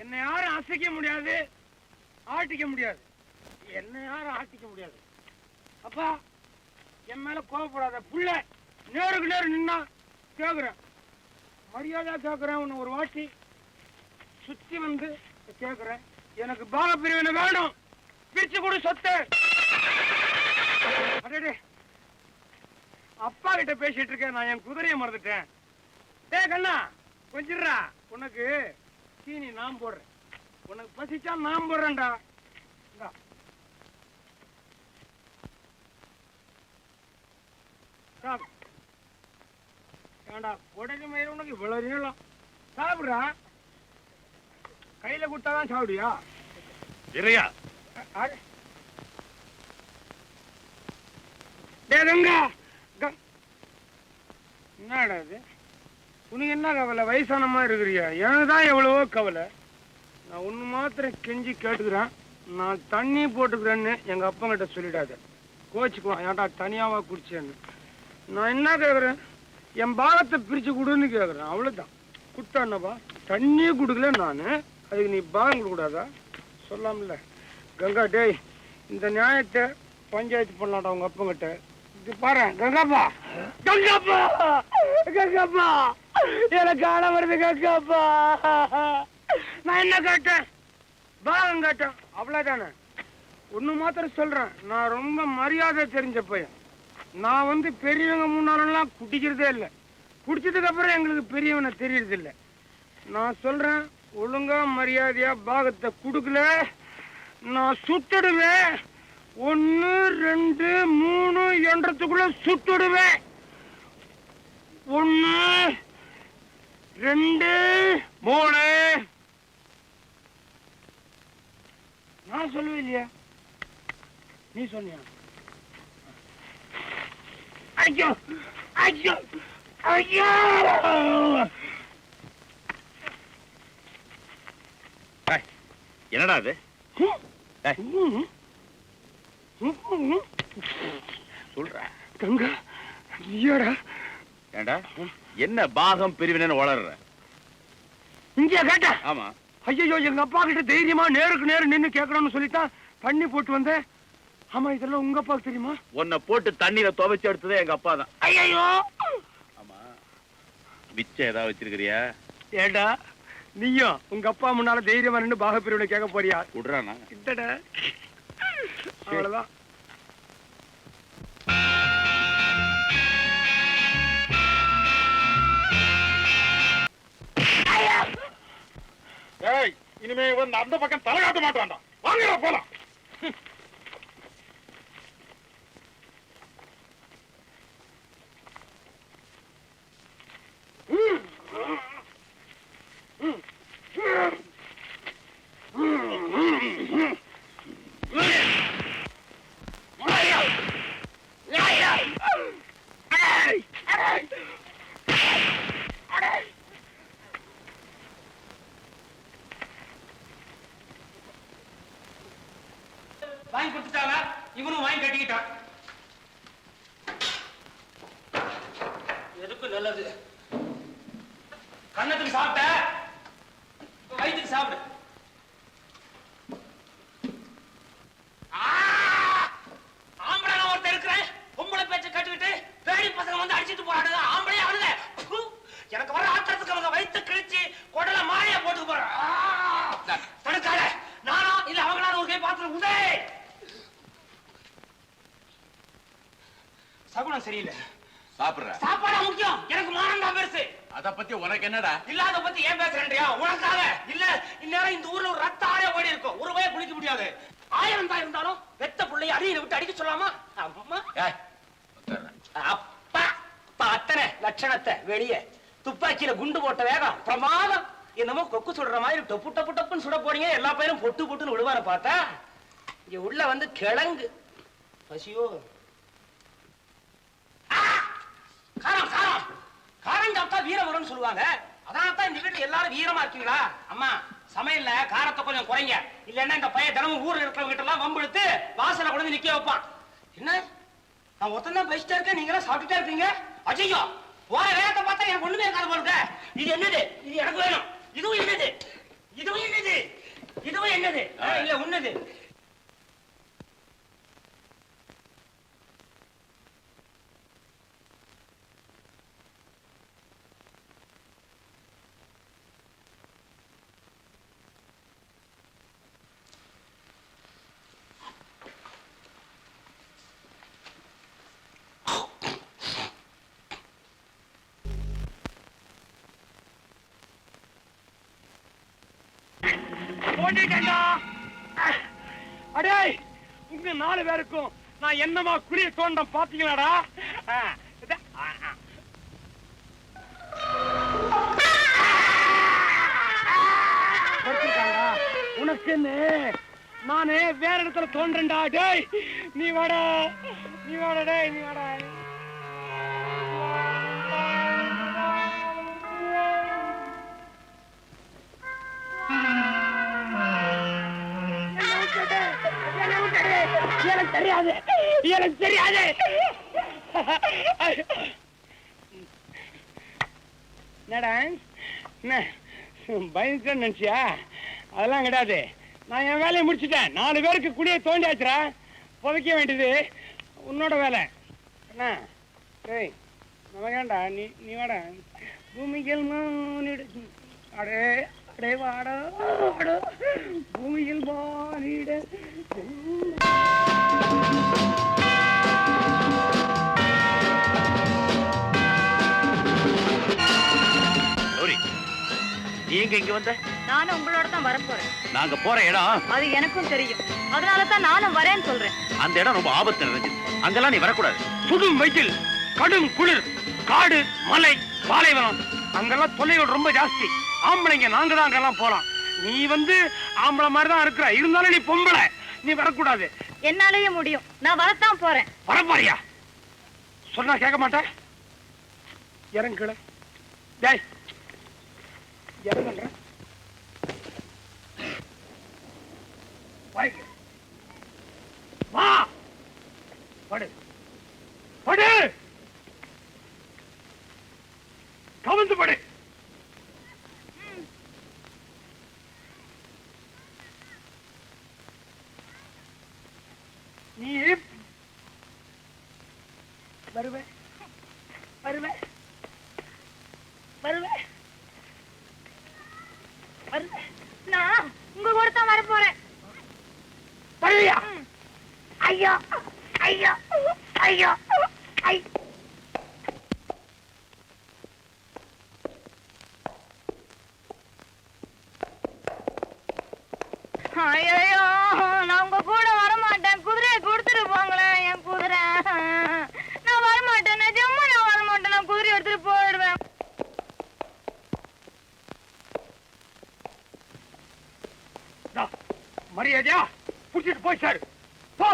என்னை யாரும் அசைக்க முடியாது, ஆட்டிக்க முடியாது. என்னை யாரும் ஆட்டிக்க முடியாது. அப்பா என் மேல கோவப்படாத. புள்ள நேருக்கு நேரு நின்னா கேக்குறேன், மரியாதை கேக்குறேன். உன்னை ஒரு வாட்டி சுத்தி வந்து கேக்குறேன், எனக்கு பாக பிரிவினை வேணும், பிரிச்சு கொடு சொத்து. அடே அப்பா கிட்ட பேசிட்டு இருக்கேன், நான் என் குதிரையை மறந்துட்டேன். டே கண்ணா கொஞ்சிடுறா, உனக்கு தீனி நான் போடுறேன், உனக்கு பசிச்சா நான் போடுறேன்டா. ஏண்டா உடனே மயிர உனக்கு இவ்வளவு நீளம், சாப்பிடுறா. கையில கொடுத்தாதான் சாப்பிடுயா? இறையா என்னடா இது? உனக்கு என்ன கவலை? வயசானமா இருக்கிறியா? எனக்குதான் எவ்வளவோ கவலை. நான் ஒண்ணு மாத்திரம் கெஞ்சி கேட்டுக்கிறேன், நான் தண்ணி போட்டுக்கிறேன்னு எங்க அப்பா கிட்ட சொல்லிடாத, கோச்சுக்குவான். ஏன்டா தனியாவா குடிச்சேன்னு. நான் என்ன கேக்குறேன், என் பாகத்தை பிரிச்சு கொடுன்னு கேக்குறேன், அவ்வளவுதான். குட்டானப்பா தண்ணியே குடுக்கல நானு, அதுக்கு நீ பாகம் கொடுக்க கூடாதா? சொல்லாமல. கங்கா டேய், இந்த நியாயத்தை பஞ்சாயத்து பண்ணலாம்டா உங்க அப்பா கிட்ட. இது பாரு கங்காப்பா, கங்காப்பா, கங்காப்பா, எனக்கு காண வருது கங்காப்பா. நான் என்ன கேட்டேன்? பாகம் கேட்டேன், அவ்வளவுதானே. ஒண்ணு மாத்திரம் சொல்றேன், நான் ரொம்ப மரியாதை தெரிஞ்ச பையன். நான் வந்து பெரியவங்க முன்னாலெல்லாம் குடிக்கிறதே இல்லை, குடிச்சதுக்கு அப்புறம் எங்களுக்கு பெரியவனை தெரியறது இல்லை. நான் சொல்றேன், ஒழுங்கா மரியாதையா பாகத்தை குடுக்கல நான் சுட்டுடுவேன். 1 2 3 என்றதுக்குள்ள சுட்டுடுவேன். 1 2 3 நான் சொல்லுவேன் இல்லையா? நீ சொன்னியா? ஐயோ ஐயோ ஐயோ! என்னடா அது? சொல்ற கங்கா நீயாடா? ஏண்டா என்ன பாகம் பிரிவினைன்னு வளர்ற? இங்க கேட்ட? ஆமா. ஐயோ எங்க அப்பா கிட்ட தைரியமா நேருக்கு நேரு நின்னு கேட்கணும்னு சொல்லித்தான் தண்ணி போட்டு வந்தேன். ஆமா, இதெல்லாம் உங்க அப்பாவுக்கு தெரியுமா? உன்னை போட்டு தண்ணீரை துவைச்சு எடுத்ததே எங்க அப்பா தான். ஐயோ! ஆமா, மிச்சம் ஏதாவது வச்சிருக்கிறியா? ஏண்டா நீயும் உங்க அப்பா முன்னால தைரியமா நின்று பாக பிரிவினை கேட்க போறியா? விடுறானா? இல்லடா, அவ்வளவுதான். ஏய், இனிமே வந்து அந்த பக்கம் தலை காட்ட மாட்டான்டா. வாங்க போலாம். வாங்கி கொடுத்துட்டாங்க, இவனும் வாங்கி கட்டிக்கிட்டான். எதுக்கும் நல்லது. கண்ணத்துக்கு சாப்பிட்ட, வயிற்றுக்கு சாப்பிடு. ஆம்பளை நான் ஒருத்தர் இருக்கிறேன், பொம்பளை பேச்சை கட்டுக்கிட்டு பேடி பசங்க வந்து அடிச்சுட்டு போறாங்க. ஆம்பளை அவனுங்க எனக்கு வர ஆட்டத்துக்கு அவங்க வயிற்று கிழிச்சு கொடல மாலையா போட்டுக்கு போறான். தடுக்காத, நானா இல்ல அவங்களால ஒரு கை பாத்திரம் உண்டே. சகுனம் சரியில்லை. சாப்பிடுற சாப்பாடா முக்கியம், எனக்கு மானம் தான் பெருசு. அத பத்தி உனக்கு என்னடா? இல்லாத பத்தி ஏன் பேசுறேன்றியா? உனக்காக இல்ல, இந்நேரம் இந்த ஊர்ல ஒரு ரத்த ஆறே ஓடி இருக்கும், ஒரு வய குளிக்க முடியாது. 1000 தான் இருந்தாலும் வெத்த பிள்ளைய அடியில விட்டு அடிக்க சொல்லாமா? அம்மா அப்பா அத்தனை லட்சணத்தை வெளியே துப்பாக்கியில குண்டு போட்ட வேகம் பிரமாதம். என்னமோ கொக்கு சுடுற மாதிரி டொப்பு டப்பு டப்புன்னு சுட போறீங்க. எல்லா பையனும் பொட்டு பொட்டுன்னு விடுவார பார்த்தா இங்க உள்ள வந்து கிழங்கு பசியோ. காரம் காரம் காரம் சாப்பிட்டா வீரம் சொல்லுவாங்க. அதான் இந்த வீட்டுல எல்லாரும் வீரமா இருக்கீங்களா? அம்மா சமையல்ல காரத்தை கொஞ்சம் குறைங்க, இல்லன்னா இந்த பையன் தினமும் ஊர்ல இருக்கிறவங்க கிட்ட எல்லாம் வம்பெடுத்து வாசல கொண்டு நிக்க வைப்பான். என்ன நான் ஒருத்தன் தான் பசிட்டா இருக்கேன், நீங்க எல்லாம் சாப்பிட்டுட்டே இருக்கீங்க. அஜய்யோ போற வேகத்தை பார்த்தா எனக்கு ஒண்ணுமே இருக்காது போல. இது என்னது? இது எனக்கு வேணும். இதுவும் என்னது? இதுவும் என்னது? என்னது? அடே, உங்க 4 பேருக்கும் நான் என்னமா குழிய தோண்டம் பாத்தீங்களாடா? உனக்குன்னு நானே வேற இடத்துல தோன்றேன்டா. டேய் நீ வாடா, நீ வாடா, டேய் நீ வாடா. எனக்கு தெரியாது, எனக்கு தெரியாது. என்னடா என்ன பயங்கர நினைச்சியா? அதெல்லாம் கிடையாது. நான் என் வேலையை முடிச்சுட்டேன். 4 பேருக்கு குடியை தோண்டியாச்சுரா. புதைக்க வேண்டியது உன்னோட வேலை. என்ன டேய் நமக்கேண்டா, நீ நீ வாடா. பூமிகள் மானிட அடே அடே வாடா வாடா பூமியில் மானிட. நீங்க இங்க வந்த? நானும் உங்களோட தான் வரப்போறேன். நாங்க போற இடம் அது எனக்கும் தெரியும். அதனாலதான் நானும் வரேன்னு சொல்றேன். அந்த இடம் ரொம்ப ஆபத்து நிறைஞ்சது. அங்கெல்லாம் நீ வரக்கூடாது. சுடும் வெயில், கடும் குளிர், காடு, மலை, பாலைவனம், அங்கெல்லாம் தொல்லைகள் ரொம்ப ஜாஸ்தி. ஆம்பளைங்க நாங்க தான் அங்கெல்லாம் போலாம். நீ ஆம்பளை மாதிரி தான் இருக்கிற, இருந்தாலும் நீ பொம்பளை, நீ வரக்கூடாது. என்னாலேயே முடியும். நான் வரத்தான் போறேன். வரப்பாரியா? சொன்னா கேட்க மாட்டேன். இறங்குல டேய், இறங்குற வா, படு படு, கவுந்து படு. நீ வருவே வருவே வருவே வருவே. நான் உங்க கூட தான் வர போறேன். வருவியா? ஐயோ ஐயோ ஐயோ ஐ. ஐயோ, நான் உங்க கூட வரமாட்டேன். குதிரையை கொடுத்துட்டு போங்களேன். என் குதிரை. நான் வரமாட்டேன். நிஜமா நான் வரமாட்டேன். நான் குதிரை எடுத்துட்டு போயிடுவேன். மரியாதையா புடிச்சிட்டு போய் சார் போ.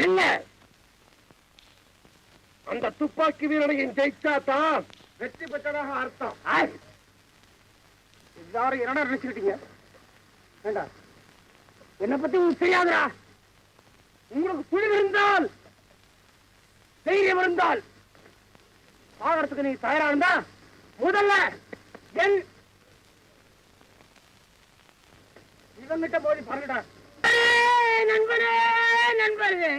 இல்ல, அந்த துப்பாக்கி வீரனையும் ஜெயிச்சா தான் வெற்றி பெற்றதாக அர்த்தம். எல்லாரும் என்னடா நினைச்சுக்கிட்டீங்க? வேண்டாம், என்னை பத்தி உங்களுக்கு தெரியாதுடா. உங்களுக்கு துணிவு இருந்தால், தைரியம் இருந்தால், சாகரத்துக்கு நீ தயாரா இருந்தா முதல்ல என் இவங்கிட்ட போய் பாருங்கடா. நண்பரே, நண்பரே,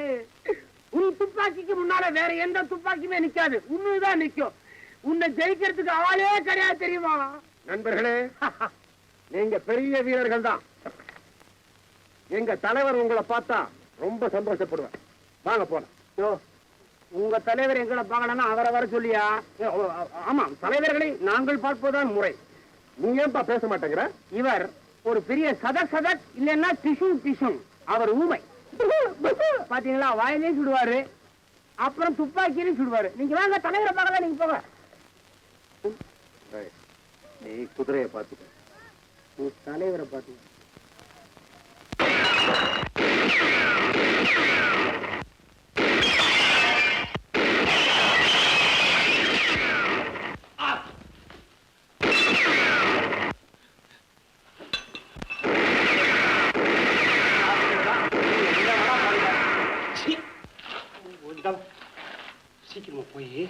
உன் துப்பாக்கிக்கு முன்னால வேற எந்த துப்பாக்கியுமே நிக்காது, உன்னுதான் நிக்கும். உன்னை ஜெயிக்கிறதுக்கு ஆளே கிடையாது, தெரியுமா? நண்பர்களே, நீங்க பெரிய வீரர்கள் தான். எங்க தலைவர் உங்களை பார்த்தா ரொம்ப சந்தோஷப்படுவார். வாங்க போலாம். உங்க தலைவர் எங்களை பார்க்கணும்னா அவரை வர சொல்லியா? ஆமா, தலைவர்களை நாங்கள் பார்ப்பதுதான் முறை. நீ ஏன்பா பேச மாட்டேங்கிற? இவர் ஒரு பெரிய சதக் இல்லைன்னா டிஷு. அவர் ஊமை. பாத்தீங்களா, வாயிலையும் சுடுவாரு, அப்புறம் துப்பாக்கியிலையும் சுடுவாரு. நீங்க வாங்க, தலைவரை பார்க்கலாம். நீங்க போங்க. நீ குதிரையை பார்த்துக்க, நீ தலைவரை பார்த்துக்க. சீக்கிரமா போய்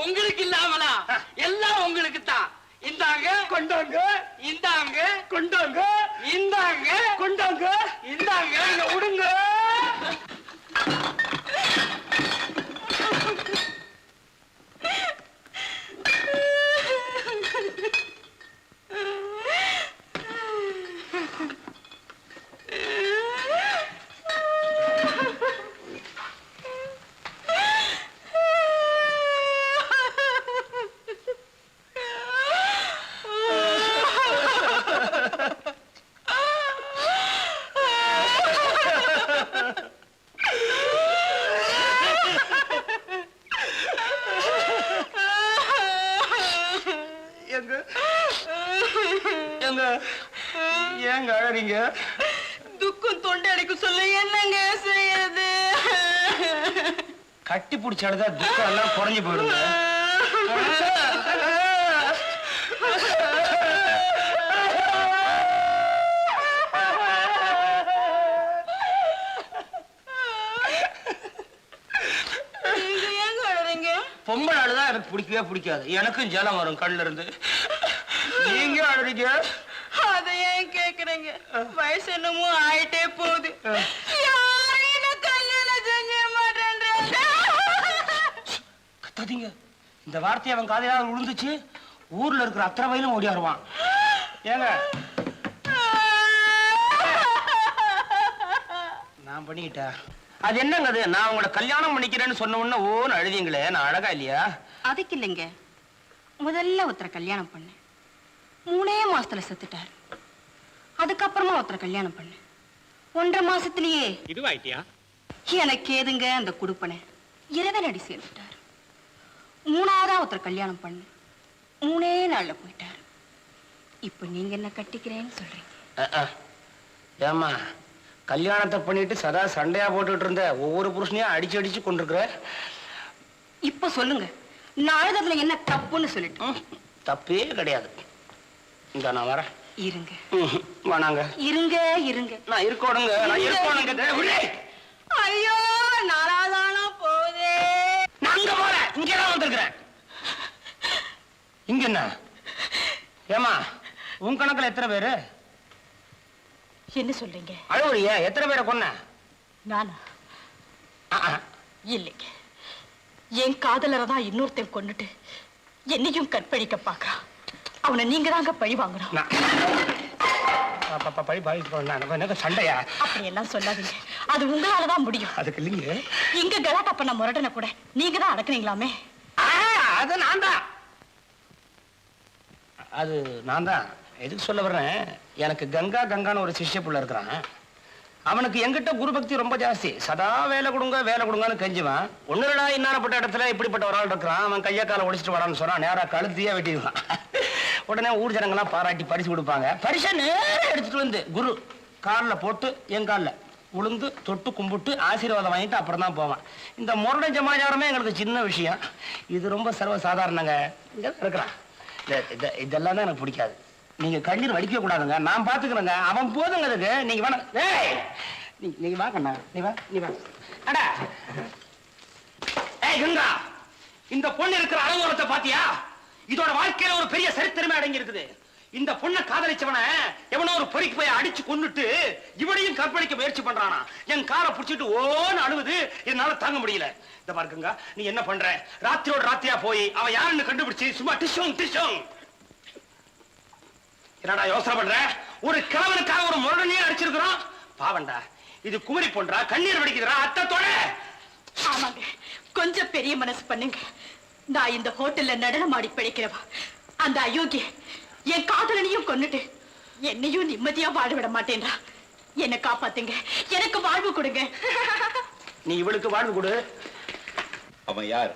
உங்களுக்கு இல்லாமலா? எல்லாம் உங்களுக்கு தான். இந்தாங்க கொண்டாங்க, இந்தாங்க கொண்டாங்க, இந்தாங்க கொண்டாங்க, இந்தாங்க விடுங்க. ஏங்க அழறீங்க? துக்கம் தொண்டை அடிக்க சொல்ல என்னங்க செய்யறது? கட்டி பிடிச்சாடுதா துக்கம் எல்லாம் குறைஞ்சு போயிடுங்க. பொம்பளை ஆளுதான் எனக்கு பிடிக்கவே பிடிக்காது. எனக்கும் ஜலம் வரும் கண்ணுல இருந்து. நீங்க அழுறீங்க? அதை ஏன் கேக்குறீங்க? வயசு என்னமோ ஆயிட்டே போகுது. யாரும் என்ன கல்யாணம் செஞ்ச மாட்டேன்றாங்க. கத்தாதீங்க. இந்த வார்த்தை அவன் காதையில விழுந்துச்சு, ஊர்ல இருக்கிற அத்தனை வயலும் ஓடி வருவான். ஏங்க நான் பண்ணிக்கிட்டேன். அது என்னங்க அது? நான் உங்களை கல்யாணம் பண்ணிக்கிறேன்னு சொன்ன உடனே ஓன்னு அழுதீங்களே, நான் அழகா இல்லையா? அதுக்கு இல்லைங்க, முதல்ல ஒருத்தரை கல்யாணம் பண்ணேன், 3 மாசத்துல செத்துட்டாரு. அதுக்கப்புறமா ஒருத்தரை கல்யாணம் பண்ணேன், 1.5 மாசத்திலேயே இதுவாயிட்டியா? எனக்கு ஏதுங்க அந்த குடுப்பனை, இறைவனடி சேர்ந்துட்டாரு. 3ஆவதா ஒருத்தரை கல்யாணம் பண்ணேன், 3 நாள்ல போயிட்டாரு. இப்ப நீங்க என்ன கட்டிக்கிறேன்னு சொல்றீங்க? ஏமா கல்யாணத்தை பண்ணிட்டு சதா சண்டையா போட்டுட்டு இருந்த ஒவ்வொரு புருஷனையும் அடிச்சு அடிச்சு கொண்டிருக்கிற. இப்ப சொல்லுங்க, நான் அழுததுல என்ன தப்புன்னு சொல்லிட்டு தப்பே கிடையாது. இந்த நான் வரேன். இருங்க வேணாங்க. இருங்க இருங்க. நான் இருக்கோடுங்க. நான் இருக்கோடுங்க. ஐயோ நாராதானா போதே. நான் அங்க போறேன். இங்கதான் வந்திருக்கிறேன். இங்க என்ன ஏமா உன் கணக்குல எத்தனை பேரு? என்ன சொல்றீங்க? அழுவுறிய? எத்தனை பேரை கொன்ன? நானா? இல்லைங்க, என் காதலரை தான் இன்னொருத்தன் கொண்டுட்டு என்னையும் கற்பழிக்க பாக்குறான். அவனை நீங்க தாங்க பழி வாங்கணும். சண்டையா? அப்படி எல்லாம் சொல்லாதீங்க, அது உங்களாலதான் முடியும். அதுக்கு இல்லைங்க, இங்க கலாட்டா பண்ண முரட்டனை கூட நீங்க தான் அடக்குனீங்களாமே. அது நான் தான். அது நான் தான். எதுக்கு சொல்ல வர்றேன், எனக்கு கங்கா கங்கான்னு ஒரு சிஷ்ய புள்ள இருக்கிறான். அவனுக்கு எங்கிட்ட குரு பக்தி ரொம்ப ஜாஸ்தி. சதா வேலை கொடுங்க வேலை கொடுங்கன்னு கெஞ்சுவான். ஒன்னுடா இன்னாரப்பட்ட இடத்துல இப்படிப்பட்ட ஒரு ஆள் இருக்கிறான். அவன் கையை காலை ஒடிச்சிட்டு வரான்னு சொன்னான். நேரா கழுத்தியா வெட்டிடுவான். உடனே ஊர் ஜனங்கள்லாம் பாராட்டி பரிசு கொடுப்பாங்க. பரிசை நேரம் எடுத்துட்டு வந்து குரு காலில் போட்டு என் காலில் உளுந்து தொட்டு கும்பிட்டு ஆசீர்வாதம் வாங்கிட்டு அப்புறம் தான் போவான். இந்த முரட சமாச்சாரமே எங்களுக்கு சின்ன விஷயம். இது ரொம்ப சர்வசாதாரணங்க. இங்கே இருக்கிறான். இதெல்லாம் தான் எனக்கு பிடிக்காது. நீங்க கண்ணீர் வடிக்க கூடாதுங்க. நான் பாத்துக்கிறேங்க. அவன் போதுங்க. அதுக்கு நீங்க வேணா. நீங்க வா கண்ணா. நீ வா நீ வா. அடா ஏய் கங்கா, இந்த பொண்ணு இருக்கிற அலங்கோலத்தை பாத்தியா? இதோட வாழ்க்கையில ஒரு பெரிய சரித்திரமே அடங்கி இருக்குது. இந்த பொண்ணை காதலிச்சவன எவனோ ஒரு பொறிக்கு போய் அடிச்சு கொன்னுட்டு இவனையும் கற்பழிக்க முயற்சி பண்றானா. என் காரை புடிச்சிட்டு ஓன்னு அழுவுது. என்னால தாங்க முடியல. இந்த பாருங்க, நீ என்ன பண்ற? ராத்திரியோட ராத்திரியா போய் அவன் யாருன்னு கண்டுபிடிச்சு சும்மா டிஷோங் டிஷோங். என்னடா யோசனை பண்ற? ஒரு கிழவனுக்காக ஒரு முரடனையே அடிச்சிருக்கிறோம். பாவண்டா, இது குமரி போன்றா கண்ணீர் வடிக்குதுடா அத்தத்தோட. ஆமாங்க, கொஞ்சம் பெரிய மனசு பண்ணுங்க. நான் இந்த ஹோட்டல்ல நடனம் ஆடி பிழைக்கிறவா. அந்த அயோக்கிய என் காதலனையும் கொன்னுட்டு என்னையும் நிம்மதியா வாழ விட மாட்டேன்றா. என்ன காப்பாத்துங்க, எனக்கு வாழ்வு கொடுங்க. நீ இவளுக்கு வாழ்வு கொடு. அவன் யார்?